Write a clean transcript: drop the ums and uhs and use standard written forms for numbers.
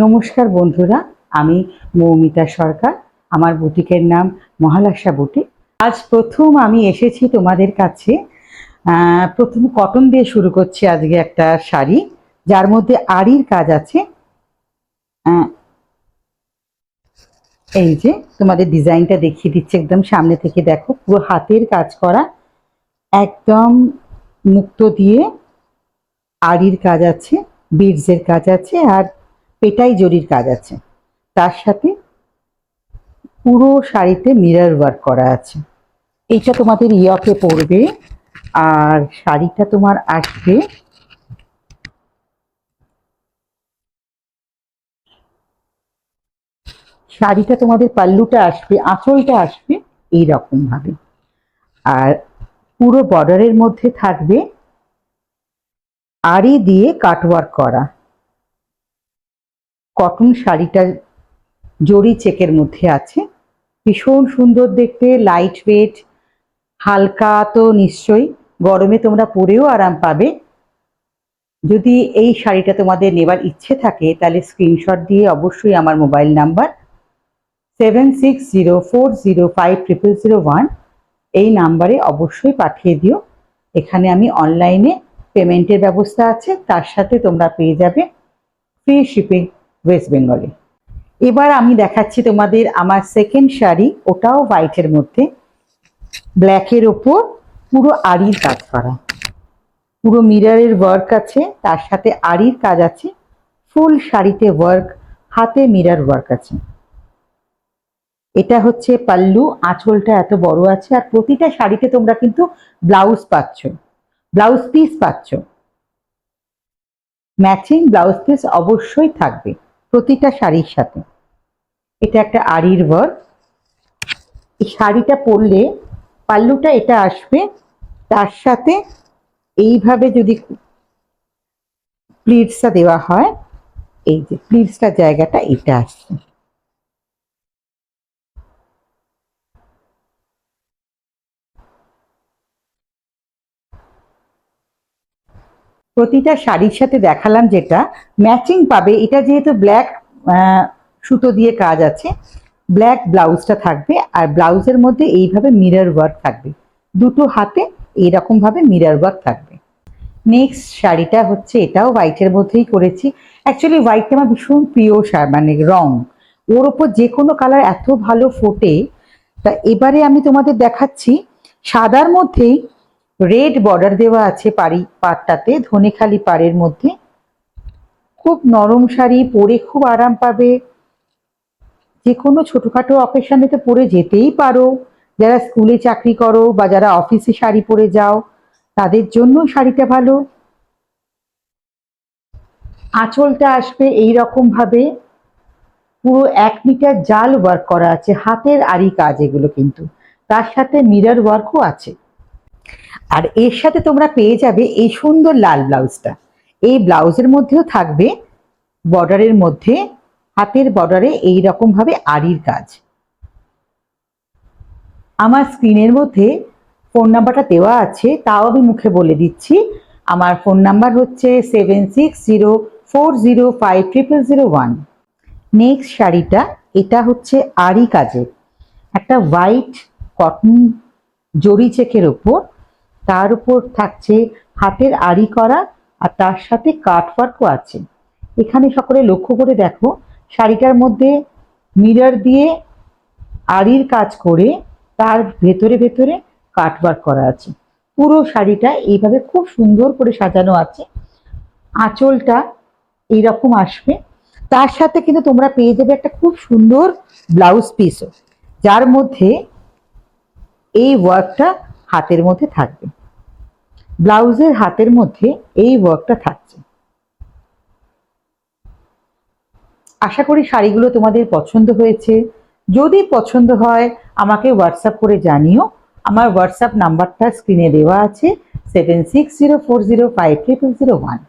নমস্কার বন্ধুরা, আমি মৌমিতা সরকার। আমার বুটিকের নাম মহালাসা বুটিক। আজ প্রথম আমি এসেছি তোমাদের কাছে। প্রথম কটন দিয়ে শুরু করছি আজকে একটা শাড়ি, যার মধ্যে আড়ির কাজ আছে। এই যে তোমাদের ডিজাইনটা দেখিয়ে দিচ্ছে, একদম সামনে থেকে দেখো, পুরো হাতের কাজ করা, একদম মুক্তো দিয়ে আড়ির কাজ আছে, বিডসের কাজ আছে, আর পেটাই জরির কাজ আছে। তার সাথে পুরো শাড়িতে মিরর ওয়ার্ক করা আছে। এইটা তোমাদের ইয়কে পড়বে, আর শাড়িটা তোমার আসবে তোমাদের পাল্লুটা আসবে, আঁচলটা আসবে এইরকম ভাবে। আর পুরো বর্ডারের মধ্যে থাকবে আড়ি দিয়ে কাটওয়ার্ক করা। কটন শাড়িটা জরি চেকের মধ্যে আছে, ভীষণ সুন্দর দেখতে, লাইট ওয়েট, হালকা তো নিশ্চয়ই, গরমে তোমরা পরেও আরাম পাবে। যদি এই শাড়িটা তোমাদের নেবার ইচ্ছে থাকে তাহলে স্ক্রিনশট দিয়ে অবশ্যই আমার মোবাইল নাম্বার 7604050001 এই নাম্বারে অবশ্যই পাঠিয়ে দিও। এখানে আমি অনলাইনে পেমেন্টের ব্যবস্থা আছে, তার সাথে তোমরা পেয়ে যাবে ফ্রি শিপিং ওয়েস্ট বেঙ্গলে। এবার আমি দেখাচ্ছি তোমাদের আমার সেকেন্ড শাড়ি, ওটাও হোয়াইটের মধ্যে, ব্ল্যাকের ওপর পুরো আড়ির কাজ করা, পুরো মিররের ওয়ার্ক আছে, তার সাথে আড়ির কাজ আছে, ফুল শাড়িতে ওয়ার্ক, হাতে মিরর ওয়ার্ক আছে। এটা হচ্ছে পাল্লু, আঁচলটা এত বড় আছে, আর প্রতিটা শাড়িতে তোমরা কিন্তু ব্লাউজ পাচ্ছ, ব্লাউজ পিস পাচ্ছ, ম্যাচিং ব্লাউজ পিস অবশ্যই থাকবে প্রতিটা শাড়ির সাথে। এটা একটা আড়ির ওয়ার্ক। এই শাড়িটা পরলে পাল্লুটা এটা আসবে, তার সাথে এইভাবে যদি প্লিটসটা দেওয়া হয়, এই যে প্লিটসটার জায়গাটা এটা আসছে। প্রতিটা শাড়ির সাথে দেখালাম যেটা ম্যাচিং পাবে, এটা যেহেতু ব্ল্যাক সুতো দিয়ে কাজ আছে, ব্ল্যাক ব্লাউজটা থাকবে, আর ব্লাউজের মধ্যে এইভাবে মিরর ওয়ার্ক থাকবে, দুটো হাতে এইরকম ভাবে মিরর ওয়ার্ক থাকবে। নেক্সট শাড়িটা হচ্ছে, এটাও হোয়াইটের মধ্যেই করেছি। অ্যাকচুয়ালি হোয়াইটটা আমার ভীষণ প্রিয় মানে রং, ওর ওপর যে কোনো কালার এত ভালো ফোটে। তা এবারে আমি তোমাদের দেখাচ্ছি সাদার মধ্যেই রেড বর্ডার দেওয়া আছে পাড়টাতে, ধনেখালি পাড়ের মধ্যে। খুব নরম শাড়ি, পরে খুব আরাম পাবে, যে কোনো ছোটখাটো অকেশনে তো পরে যেতেই পারো। যারা স্কুলে চাকরি করো বা যারা অফিসে শাড়ি পরে যাও, তাদের জন্য শাড়িটা ভালো। আঁচলটা আসবে এইরকম ভাবে, পুরো 1 মিটার জাল ওয়ার্ক করা আছে, হাতের আড়ি কাজ এগুলো, কিন্তু তার সাথে মিরর ওয়ার্কও আছে। আর এর সাথে তোমরা পেয়ে যাবে এই সুন্দর লাল ব্লাউজটা। এই ব্লাউজের মধ্যেও থাকবে বর্ডারের মধ্যে, হাতের বর্ডারে এইরকম ভাবে আড়ির কাজ। আমার স্ক্রিনের মধ্যে ফোন নাম্বারটা দেওয়া আছে, তাও আমি মুখে বলে দিচ্ছি। আমার ফোন নাম্বার হচ্ছে 7604050001। নেক্সট শাড়িটা, এটা হচ্ছে আড়ি কাজের, একটা হোয়াইট কটন জরি চেকের ওপর, তার উপর থাকছে হাতের আড়ি করা, আর তার সাথে কাটওয়ার্কও আছে। এখানে সকলে লক্ষ্য করে দেখো, শাড়িটার মধ্যে মিরর দিয়ে আড়ির কাজ করে তার ভেতরে ভেতরে কাটওয়ার্ক করা আছে। পুরো শাড়িটা এইভাবে খুব সুন্দর করে সাজানো আছে। আঁচলটা এইরকম আসবে, তার সাথে কিন্তু তোমরা পেয়ে যাবে একটা খুব সুন্দর ব্লাউজ পিসও, যার মধ্যে এই ওয়ার্কটা হাতের মধ্যে থাকবে, ব্লাউজের হাতের মধ্যে এই ওয়ার্কটা থাকছে। আশা করি শাড়িগুলো তোমাদের পছন্দ হয়েছে। যদি পছন্দ হয় আমাকে হোয়াটসঅ্যাপ করে জানিও। আমার হোয়াটসঅ্যাপ নাম্বারটা স্ক্রিনে দেওয়া আছে, 7604050001।